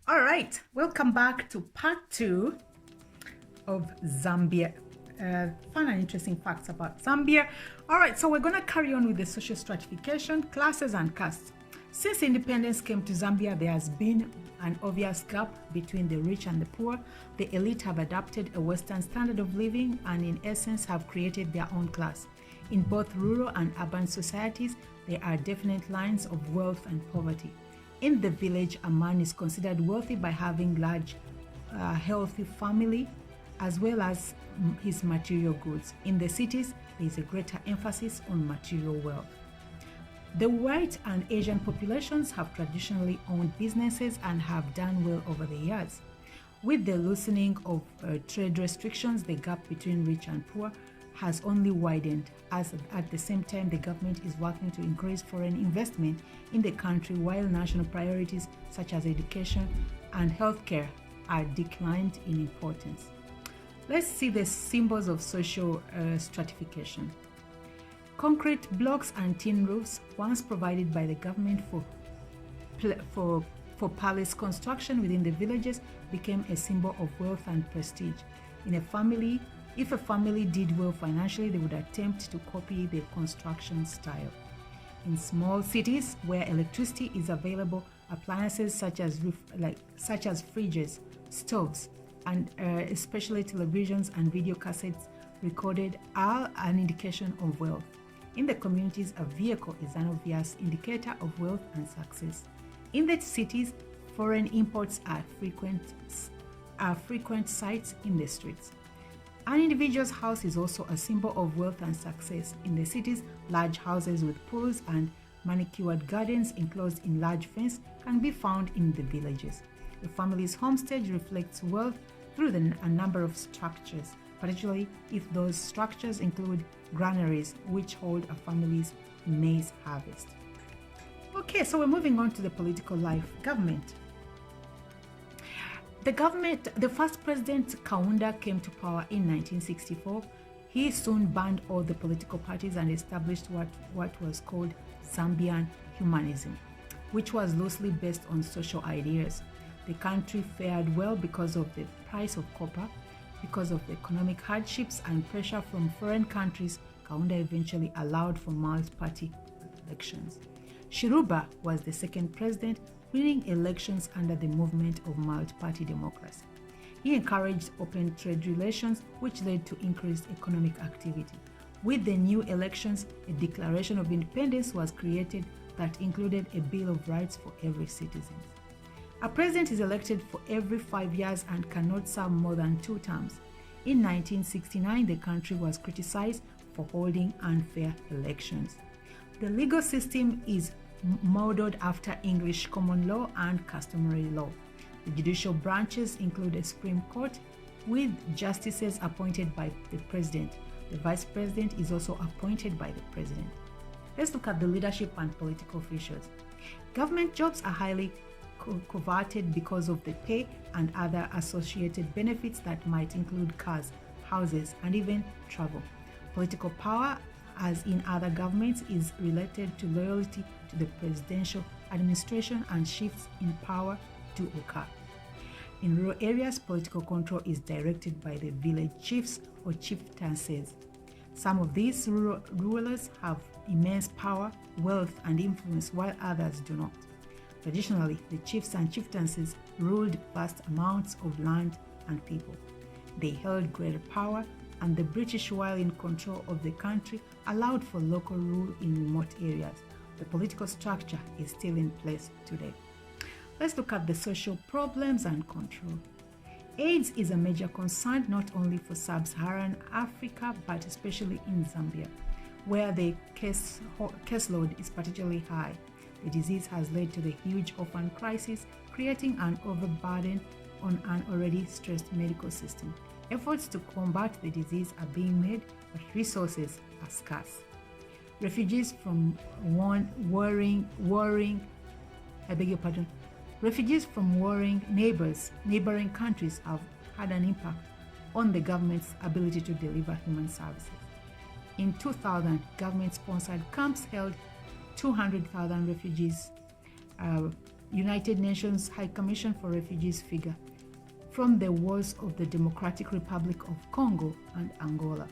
All right, welcome back to part 2 of Zambia. Fun and interesting facts about Zambia. All right, so we're going to carry on with the social stratification, classes, and castes. Since independence came to Zambia, there has been an obvious gap between the rich and the poor. The elite have adopted a Western standard of living and, in essence, have created their own class. In both rural and urban societies, there are definite lines of wealth and poverty. In the village, a man is considered wealthy by having large, healthy family, as well as his material goods. In the cities, there is a greater emphasis on material wealth. The white and Asian populations have traditionally owned businesses and have done well over the years. With the loosening of trade restrictions, the gap between rich and poor has only widened, as at the same time the government is working to increase foreign investment in the country while national priorities such as education and healthcare are declined in importance. Let's see the symbols of social stratification. Concrete blocks and tin roofs, once provided by the government for palace construction within the villages, became a symbol of wealth and prestige. If a family did well financially, they would attempt to copy the construction style. In small cities where electricity is available, appliances such as fridges, stoves, and especially televisions and video cassettes recorded are an indication of wealth. In the communities, a vehicle is an obvious indicator of wealth and success. In the cities, foreign imports are frequent sights in the streets. An individual's house is also a symbol of wealth and success. In the cities, large houses with pools and manicured gardens enclosed in large fence can be found in the villages. The family's homestead reflects wealth through a number of structures, particularly if those structures include granaries which hold a family's maize harvest. Okay, so we're moving on to the political life, government. The first president, Kaunda, came to power in 1964. He soon banned all the political parties and established what was called Zambian Humanism, which was loosely based on social ideas. The country fared well because of the price of copper. Because of the economic hardships and pressure from foreign countries, Kaunda eventually allowed for multi-party elections. Shiruba was the second president, winning elections under the movement of multi-party democracy. He encouraged open trade relations, which led to increased economic activity. With the new elections, a Declaration of Independence was created that included a Bill of Rights for every citizen. A president is elected for every 5 years and cannot serve more than 2 terms. In 1969, the country was criticized for holding unfair elections. The legal system is modeled after English common law and customary law. The judicial branches include a Supreme Court with justices appointed by the president. The vice president is also appointed by the president. Let's look at the leadership and political officials. Government jobs are highly coveted because of the pay and other associated benefits that might include cars, houses, and even travel. Political power, as in other governments, is related to loyalty to the presidential administration, and shifts in power do occur. In rural areas, political control is directed by the village chiefs or chieftaincies. Some of these rulers have immense power, wealth, and influence, while others do not. Traditionally, the chiefs and chieftaincies ruled vast amounts of land and people. They held greater power, and the British, while in control of the country, allowed for local rule in remote areas. The political structure is still in place today. Let's look at the social problems and control. AIDS is a major concern not only for sub-Saharan Africa, but especially in Zambia, where the caseload is particularly high. The disease has led to the huge orphan crisis, creating an overburden on an already stressed medical system. Efforts to combat the disease are being made, but resources are scarce. Refugees from warring neighboring countries have had an impact on the government's ability to deliver human services. In 2000, government-sponsored camps held 200,000 refugees United Nations High Commission for Refugees figure from the wars of the Democratic Republic of Congo and Angola.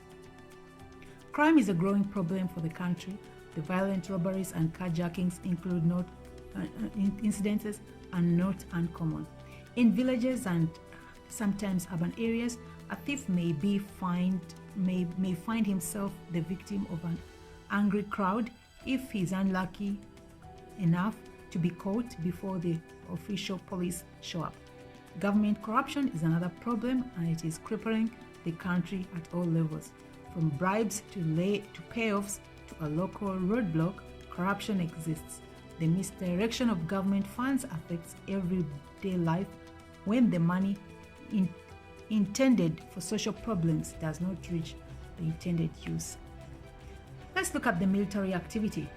Crime is a growing problem for the country. The violent robberies and carjackings include incidences and not uncommon. In villages and sometimes urban areas, a thief may find himself the victim of an angry crowd if he is unlucky enough to be caught before the official police show up. Government corruption is another problem, and it is crippling the country at all levels. From bribes to payoffs to a local roadblock, corruption exists. The misdirection of government funds affects everyday life when the money intended for social problems does not reach the intended use. Let's look at the military activity.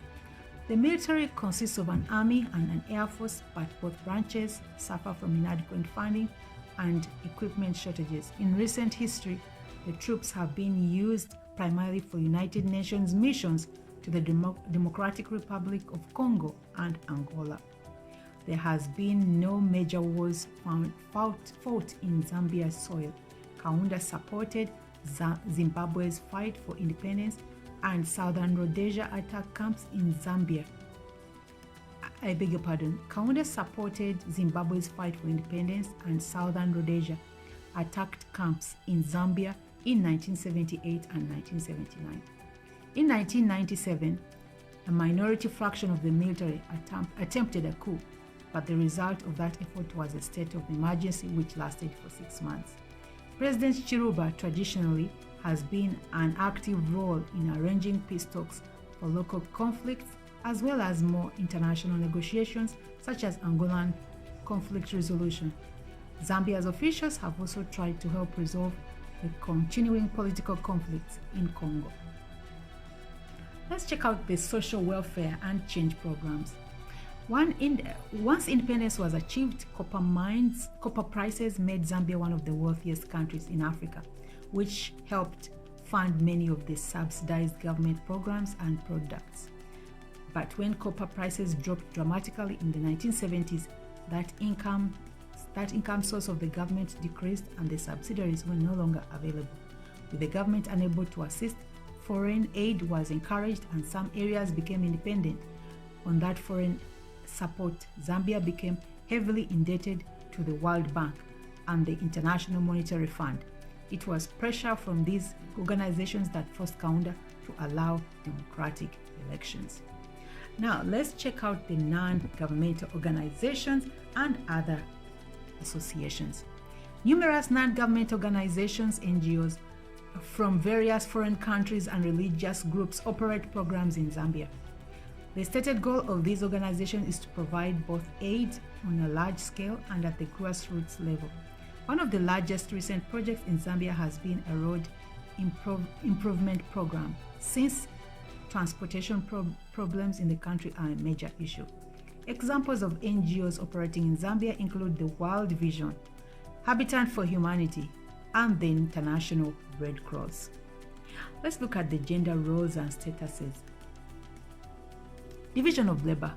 The military consists of an army and an air force, but both branches suffer from inadequate funding and equipment shortages. In recent history, the troops have been used primarily for United Nations missions to the Democratic Republic of Congo and Angola. There has been no major wars fought in Zambia's soil. Kaunda supported Zimbabwe's fight for independence, and Southern Rhodesia attack camps in Zambia. Kaunda supported Zimbabwe's fight for independence, and Southern Rhodesia attacked camps in Zambia in 1978 and 1979. In 1997, a minority fraction of the military attempted a coup, but the result of that effort was a state of emergency which lasted for 6 months. President Chiruba traditionally has been an active role in arranging peace talks for local conflicts, as well as more international negotiations such as Angolan conflict resolution. Zambia's officials have also tried to help resolve the continuing political conflicts in Congo. Let's check out the social welfare and change programs. Once independence was achieved, copper prices made Zambia one of the wealthiest countries in Africa, which helped fund many of the subsidized government programs and products. But when copper prices dropped dramatically in the 1970s, that income source of the government decreased and the subsidiaries were no longer available. With the government unable to assist, foreign aid was encouraged and some areas became independent. On that foreign support, Zambia became heavily indebted to the World Bank and the International Monetary Fund. It was pressure from these organizations that forced Kaunda to allow democratic elections. Now, let's check out the non-governmental organizations and other associations. Numerous non-governmental organizations, NGOs, from various foreign countries and religious groups operate programs in Zambia. The stated goal of these organizations is to provide both aid on a large scale and at the grassroots level. One of the largest recent projects in Zambia has been a road improvement program, since transportation problems in the country are a major issue. Examples of NGOs operating in Zambia include the World Vision, Habitat for Humanity, and the International Red Cross. Let's look at the gender roles and statuses. Division of labor.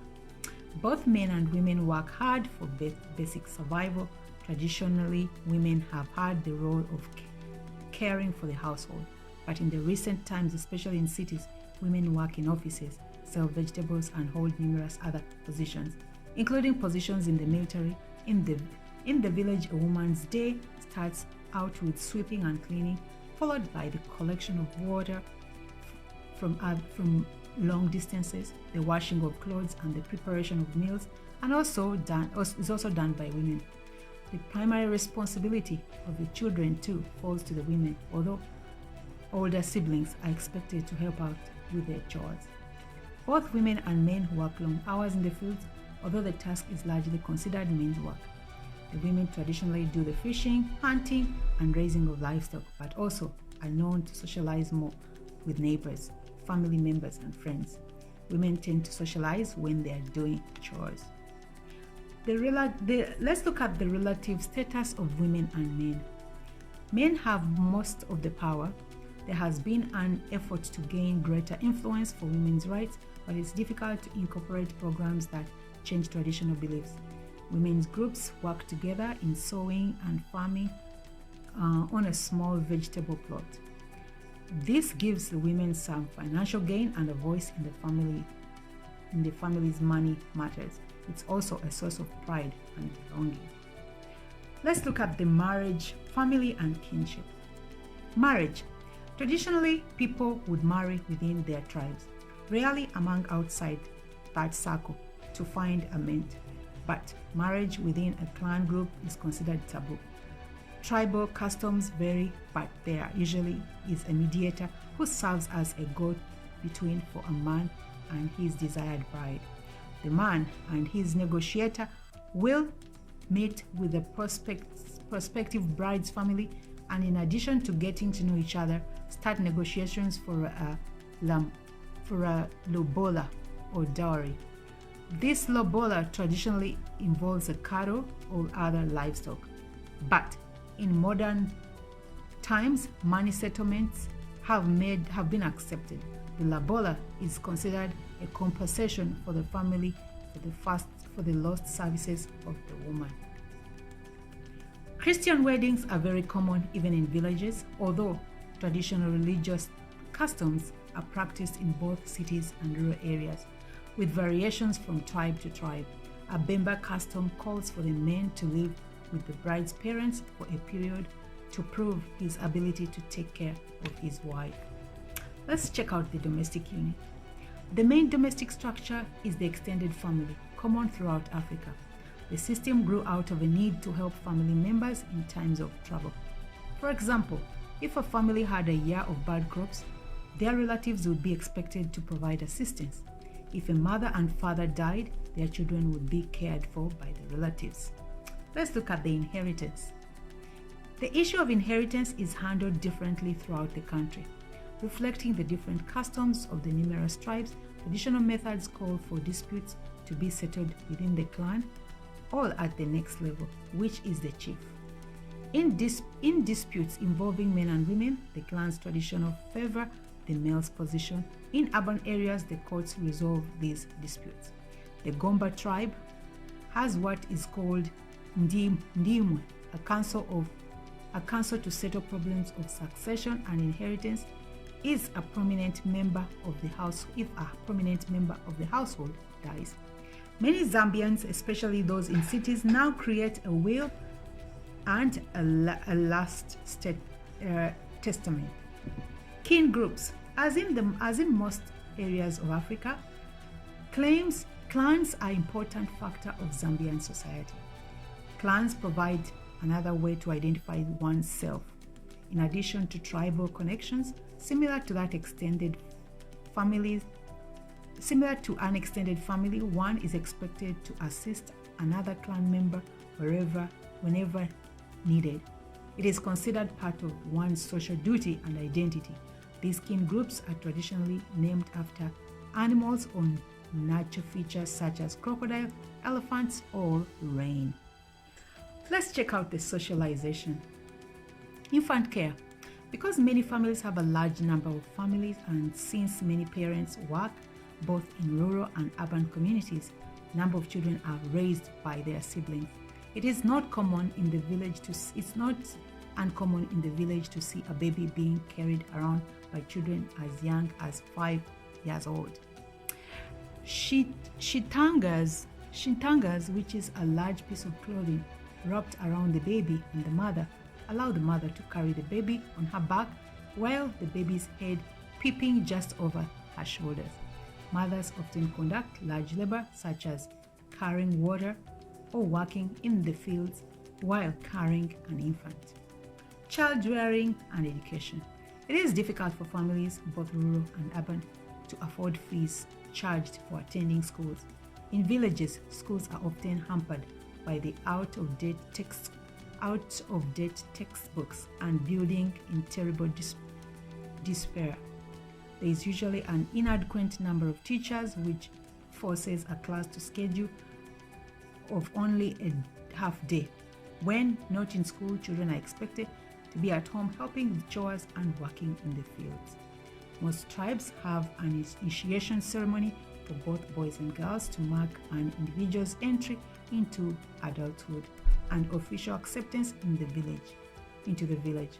Both men and women work hard for basic survival. Traditionally, women have had the role of caring for the household, but in the recent times, especially in cities, women work in offices, sell vegetables, and hold numerous other positions, including positions in the military. In the village, a woman's day starts out with sweeping and cleaning, followed by the collection of water from long distances, the washing of clothes, and the preparation of meals, and is also done by women. The primary responsibility of the children too falls to the women, although older siblings are expected to help out with their chores. Both women and men work long hours in the fields, although the task is largely considered men's work. The women traditionally do the fishing, hunting, and raising of livestock, but also are known to socialize more with neighbors, family members, and friends. Women tend to socialize when they are doing chores. Let's look at the relative status of women and men. Men have most of the power. There has been an effort to gain greater influence for women's rights, but it's difficult to incorporate programs that change traditional beliefs. Women's groups work together in sewing and farming on a small vegetable plot. This gives the women some financial gain and a voice in the family's money matters. It's also a source of pride and belonging. Let's look at the marriage, family, and kinship. Marriage. Traditionally, people would marry within their tribes, rarely among outside that circle to find a mate. But marriage within a clan group is considered taboo. Tribal customs vary, but there usually is a mediator who serves as a go-between for a man and his desired bride. The man and his negotiator will meet with the prospective bride's family, and in addition to getting to know each other, start negotiations for a lobola or dowry. This lobola traditionally involves a cattle or other livestock, but in modern times, money settlements have been accepted. The lobola is considered a compensation for the family for the lost services of the woman. Christian weddings are very common even in villages, although traditional religious customs are practiced in both cities and rural areas, with variations from tribe to tribe. A Bemba custom calls for the man to live with the bride's parents for a period to prove his ability to take care of his wife. Let's check out the domestic unit. The main domestic structure is the extended family, common throughout Africa. The system grew out of a need to help family members in times of trouble. For example, if a family had a year of bad crops, their relatives would be expected to provide assistance. If a mother and father died, their children would be cared for by the relatives. Let's look at the inheritance. The issue of inheritance is handled differently throughout the country. Reflecting the different customs of the numerous tribes, traditional methods call for disputes to be settled within the clan, all at the next level, which is the chief. In disputes involving men and women, the clan's traditional favor the male's position. In urban areas, the courts resolve these disputes. The Gomba tribe has what is called Ndimwe, a council to settle problems of succession and inheritance. Is a prominent member of the house if a prominent member of the household dies. Many Zambians, especially those in cities, now create a will and a last testament. Kin groups, as in most areas of Africa, clans are an important factor of Zambian society. Clans provide another way to identify oneself. In addition to tribal connections, similar to an extended family, one is expected to assist another clan member whenever needed. It is considered part of one's social duty and identity. These kin groups are traditionally named after animals or natural features such as crocodile, elephants, or rain. Let's check out the socialization. Infant care. Because many families have a large number of families, and since many parents work both in rural and urban communities, a number of children are raised by their siblings. It's not uncommon in the village to see a baby being carried around by children as young as 5 years old. Shintangas, which is a large piece of clothing wrapped around the baby and the mother, allow the mother to carry the baby on her back while the baby's head peeping just over her shoulders. Mothers often conduct large labor such as carrying water or working in the fields while carrying an infant. Child rearing and education. It is difficult for families, both rural and urban, to afford fees charged for attending schools. In villages, schools are often hampered by the out-of-date textbooks and building in terrible despair. There is usually an inadequate number of teachers, which forces a class to schedule of only a half day. When not in school, children are expected to be at home helping with chores and working in the fields. Most tribes have an initiation ceremony for both boys and girls to mark an individual's entry into adulthood and official acceptance into the village.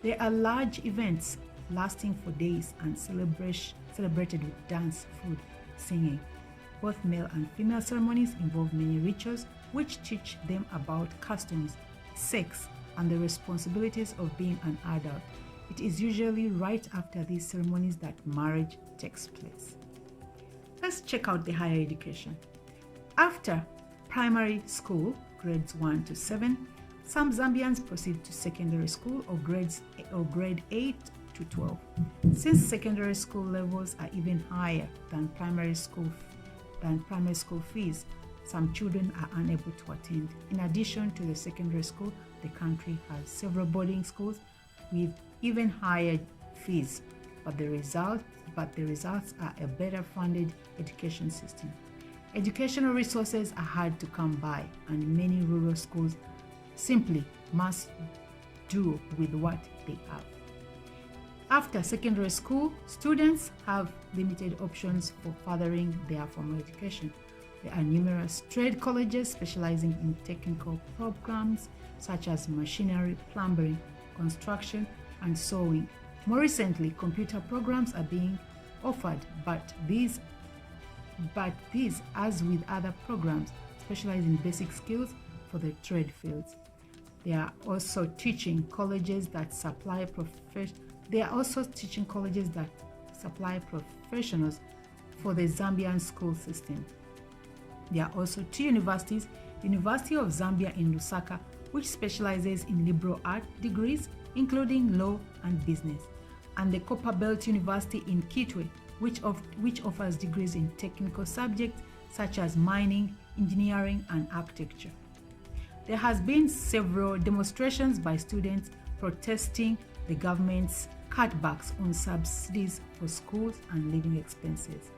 There are large events lasting for days and celebrated with dance, food, singing. Both male and female ceremonies involve many rituals which teach them about customs, sex, and the responsibilities of being an adult. It is usually right after these ceremonies that marriage takes place. Let's check out the higher education. After primary school, grades 1 to 7, some Zambians proceed to secondary school or grade 8 to 12. Since secondary school levels are even higher than primary school fees, some children are unable to attend. In addition to the secondary school, the country has several boarding schools with even higher fees, but the results are a better funded education system. Educational resources are hard to come by, and many rural schools simply must do with what they have. After secondary school, students have limited options for furthering their formal education. There are numerous trade colleges specializing in technical programs such as machinery, plumbing, construction, and sewing. More recently, computer programs are being offered, but these, as with other programs, specialize in basic skills for the trade fields. There are also teaching colleges that supply professionals for the Zambian school system. There are also two universities, the University of Zambia in Lusaka, which specializes in liberal art degrees, including law and business, and the Copperbelt University in Kitwe, which offers degrees in technical subjects such as mining, engineering, and architecture. There has been several demonstrations by students protesting the government's cutbacks on subsidies for schools and living expenses.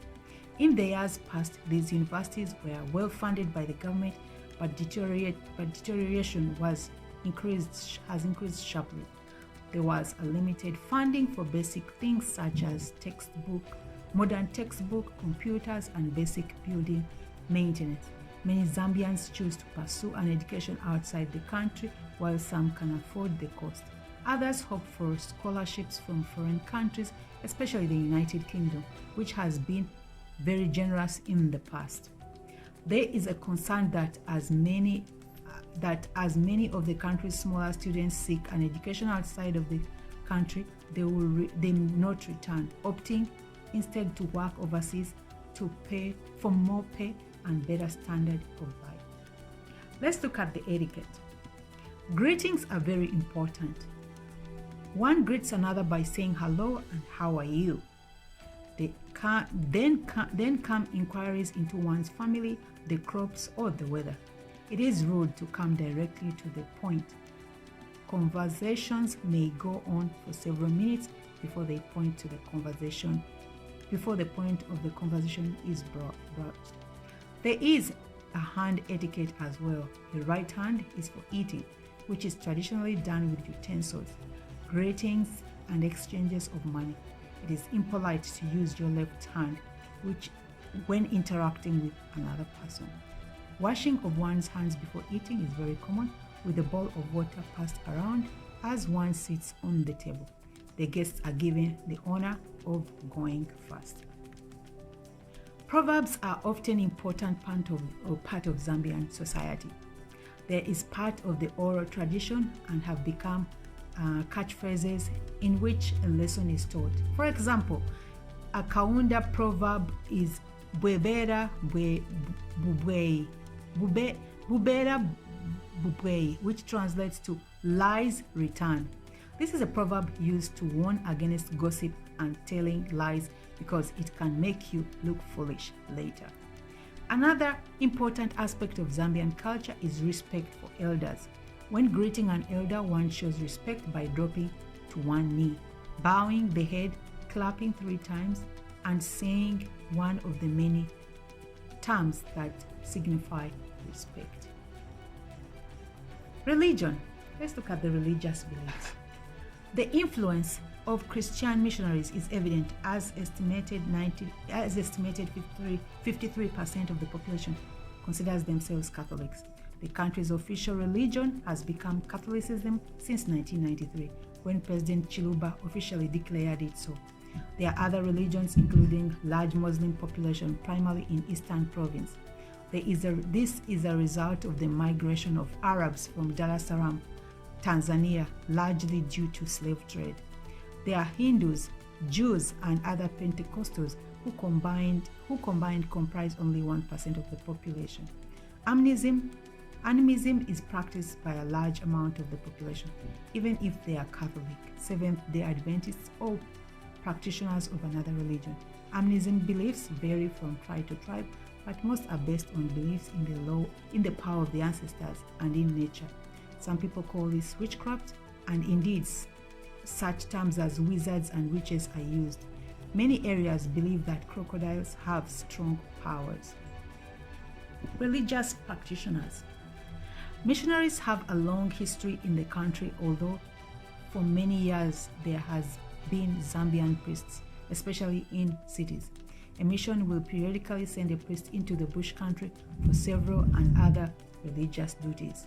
In the years past, these universities were well funded by the government, but deterioration has increased sharply. There was a limited funding for basic things such as modern textbook, computers, and basic building maintenance. Many Zambians choose to pursue an education outside the country, while some can afford the cost. Others hope for scholarships from foreign countries, especially the United Kingdom, which has been very generous in the past. There is a concern that as many of the country's smaller students seek an education outside of the country, they may not return, opting instead to work overseas to pay for more pay and better standard of life. Let's look at the etiquette. Greetings are very important. One greets another by saying hello and how are you. Then come inquiries into one's family, the crops, or the weather. It is rude to come directly to the point. Conversations may go on for several minutes before the point of the conversation is brought. There is a hand etiquette as well. The right hand is for eating, which is traditionally done with utensils, greetings, and exchanges of money. It is impolite to use your left hand, when interacting with another person. Washing of one's hands before eating is very common, with a bowl of water passed around as one sits on the table. The guests are given the honor of going first. Proverbs are often an important part of Zambian society. There is part of the oral tradition and have become catchphrases in which a lesson is taught. For example, a Kaunda proverb is "Bwebera bubwei," which translates to lies return. This is a proverb used to warn against gossip and telling lies because it can make you look foolish later. Another important aspect of Zambian culture is respect for elders. When greeting an elder, one shows respect by dropping to one knee, bowing the head, clapping 3 times, and saying one of the many terms that signify respect. Religion. Let's look at the religious beliefs. The influence of Christian missionaries is evident, as estimated 53% of the population considers themselves Catholics. The country's official religion has become Catholicism since 1993, when President Chiluba officially declared it so. There are other religions, including large Muslim population, primarily in Eastern Province. This is a result of the migration of Arabs from Dar es Salaam, Tanzania, largely due to slave trade. There are Hindus, Jews, and other Pentecostals who combined comprise only 1% of the population. Animism is practiced by a large amount of the population, even if they are Catholic, Seventh-day Adventists, or practitioners of another religion. Animism beliefs vary from tribe to tribe, but most are based on beliefs in the power of the ancestors and in nature. Some people call this witchcraft, and indeed, such terms as wizards and witches are used. Many areas believe that crocodiles have strong powers. Religious practitioners. Missionaries have a long history in the country, although for many years there has been Zambian priests, especially in cities. A mission will periodically send a priest into the bush country for several and other religious duties.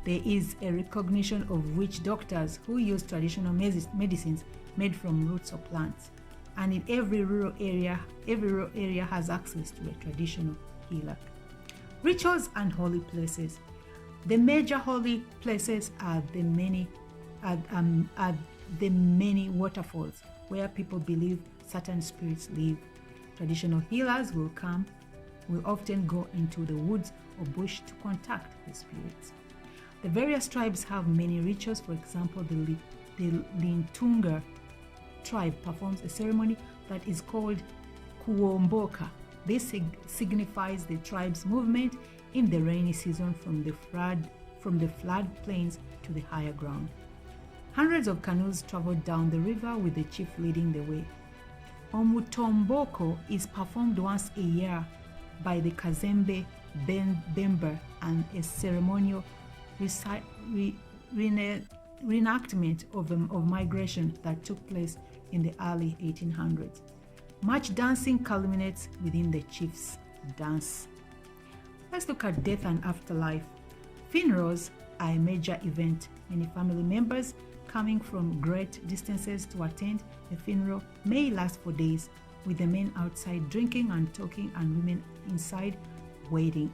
There is a recognition of witch doctors who use traditional medicines made from roots of plants, and in every rural area has access to a traditional healer. Rituals and holy places. The major holy places are the many waterfalls where people believe certain spirits live. Traditional healers will often go into the woods or bush to contact the spirits. The various tribes have many rituals. For example, the Lintunga tribe performs a ceremony that is called Kuomboka. This signifies the tribe's movement in the rainy season from the flood plains to the higher ground. Hundreds of canoes travel down the river with the chief leading the way. Omutomboko is performed once a year by the Kazembe Bember, and a ceremonial reenactment of migration that took place in the early 1800s. Much dancing culminates within the chief's dance. Let's look at death and afterlife. Funerals are a major event. Many family members coming from great distances to attend a funeral may last for days, with the men outside drinking and talking and women inside wailing.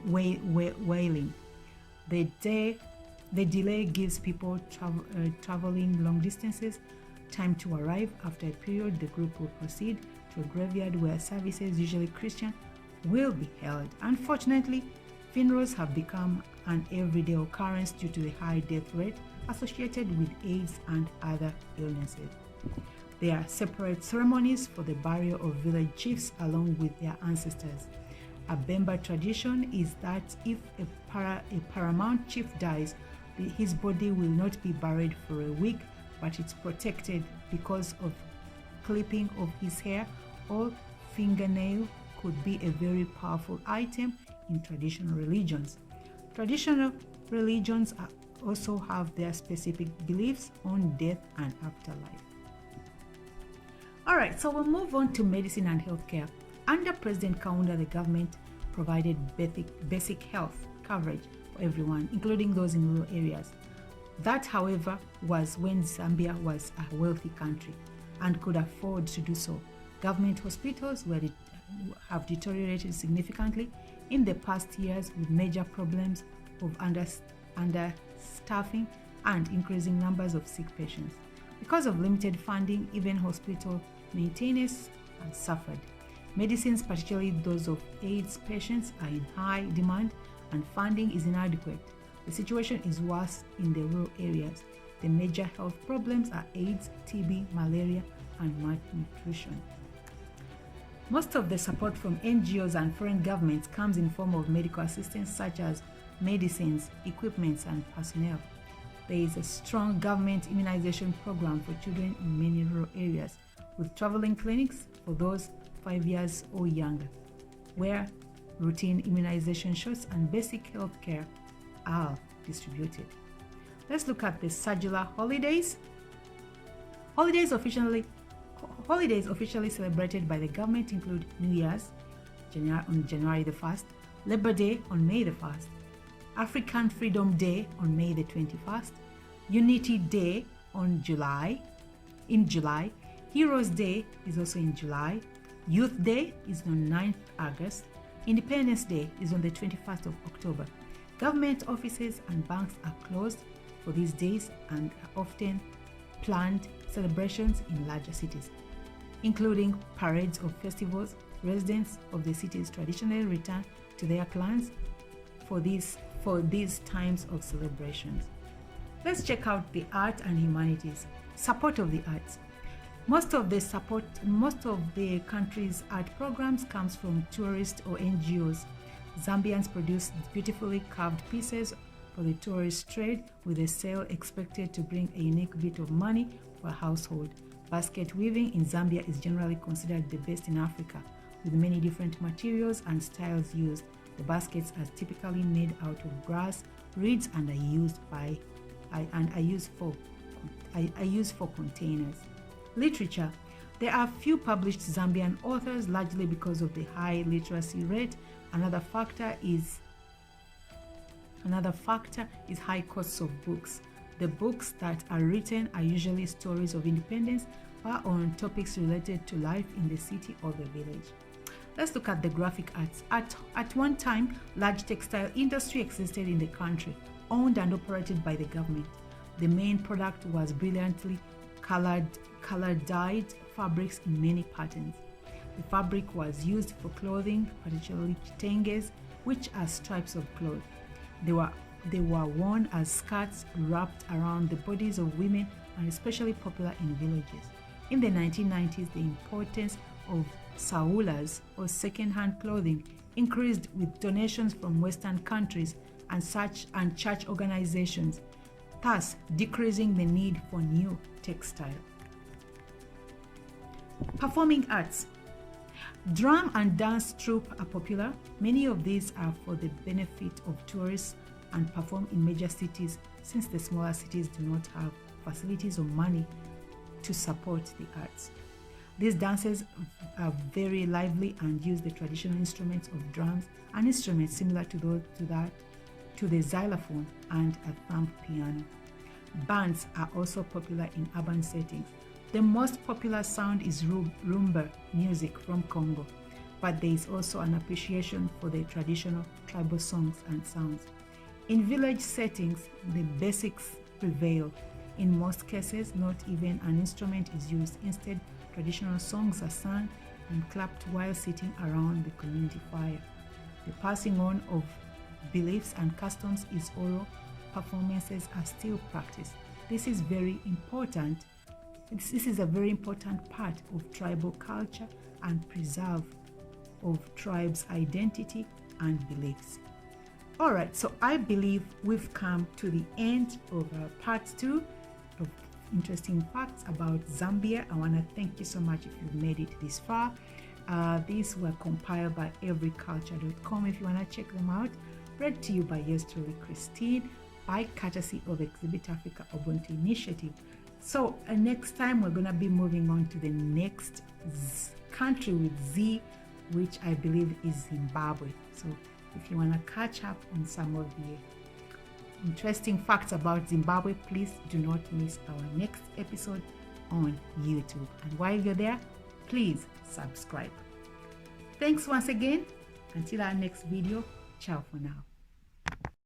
The delay gives people traveling long distances time to arrive. After a period, the group will proceed to a graveyard where services, usually Christian, will be held. Unfortunately, funerals have become an everyday occurrence due to the high death rate associated with AIDS and other illnesses. There are separate ceremonies for the burial of village chiefs along with their ancestors. A Bemba tradition is that if a paramount chief dies, his body will not be buried for a week, but it's protected because of clipping of his hair or fingernail could be a very powerful item in traditional religions. Traditional religions also have their specific beliefs on death and afterlife. All right, so we'll move on to medicine and healthcare. Under President Kaunda, the government provided basic health coverage for everyone, including those in rural areas. That, however, was when Zambia was a wealthy country and could afford to do so. Government hospitals have deteriorated significantly in the past years, with major problems of understaffing and increasing numbers of sick patients. Because of limited funding, even hospital maintenance has suffered. Medicines, particularly those of AIDS patients, are in high demand and funding is inadequate. The situation is worse in the rural areas. The major health problems are AIDS, TB, malaria, and malnutrition. Most of the support from NGOs and foreign governments comes in form of medical assistance such as medicines, equipment, and personnel. There is a strong government immunization program for children in many rural areas, with traveling clinics for those 5 years or younger, where routine immunization shots and basic health care are distributed. Let's look at the Sajula holidays. Holidays officially celebrated by the government include New Year's on January the 1st, Labor Day on May the 1st, African Freedom Day on May the 21st, Unity Day in July, Heroes Day is also in July, Youth Day is on 9th August, Independence Day is on the 21st of October. Government offices and banks are closed for these days and are often planned celebrations in larger cities, including parades of festivals. Residents of the cities traditionally return to their clans for these times of celebrations. Let's check out the art and humanities. Support of the arts. Most of the country's art programs comes from tourist or NGOs. Zambians produce beautifully carved pieces for the tourist trade, with a sale expected to bring a unique bit of money for a household. Basket weaving in Zambia is generally considered the best in Africa, with many different materials and styles used. The baskets are typically made out of grass, reeds, and are used for containers. Literature. There are few published Zambian authors, largely because of the high literacy rate. Another factor is high costs of books. The books that are written are usually stories of independence or on topics related to life in the city or the village. Let's look at the graphic arts. At one time, large textile industry existed in the country, owned and operated by the government. The main product was brilliantly colored dyed fabrics in many patterns. The fabric was used for clothing, particularly tenges, which are stripes of cloth. They were worn as skirts wrapped around the bodies of women and especially popular in villages. In the 1990s, the importance of saulas or second-hand clothing increased with donations from Western countries and church organizations, thus decreasing the need for new textile. Performing arts. Drum and dance troupe are popular. Many of these are for the benefit of tourists and perform in major cities, since the smaller cities do not have facilities or money to support the arts. These dances are very lively and use the traditional instruments of drums and instruments similar to the xylophone and a thumb piano. Bands are also popular in urban settings. The most popular sound is rumba music from Congo, but there is also an appreciation for the traditional tribal songs and sounds. In village settings, the basics prevail. In most cases, not even an instrument is used. Instead, traditional songs are sung and clapped while sitting around the community fire. The passing on of beliefs and customs is oral. Performances are still practiced. This is very important. This is a very important part of tribal culture and preserve of tribes' identity and beliefs. Alright, so I believe we've come to the end of part 2 of interesting facts about Zambia. I want to thank you so much if you've made it this far. These were compiled by everyculture.com if you want to check them out. Read to you by yours truly, Christine, by courtesy of Exhibit Africa Ubuntu Initiative. So next time we're going to be moving on to the next country with Z, which I believe is Zimbabwe. So if you want to catch up on some of the interesting facts about Zimbabwe, please do not miss our next episode on YouTube. And while you're there, please subscribe. Thanks once again. Until our next video, ciao for now.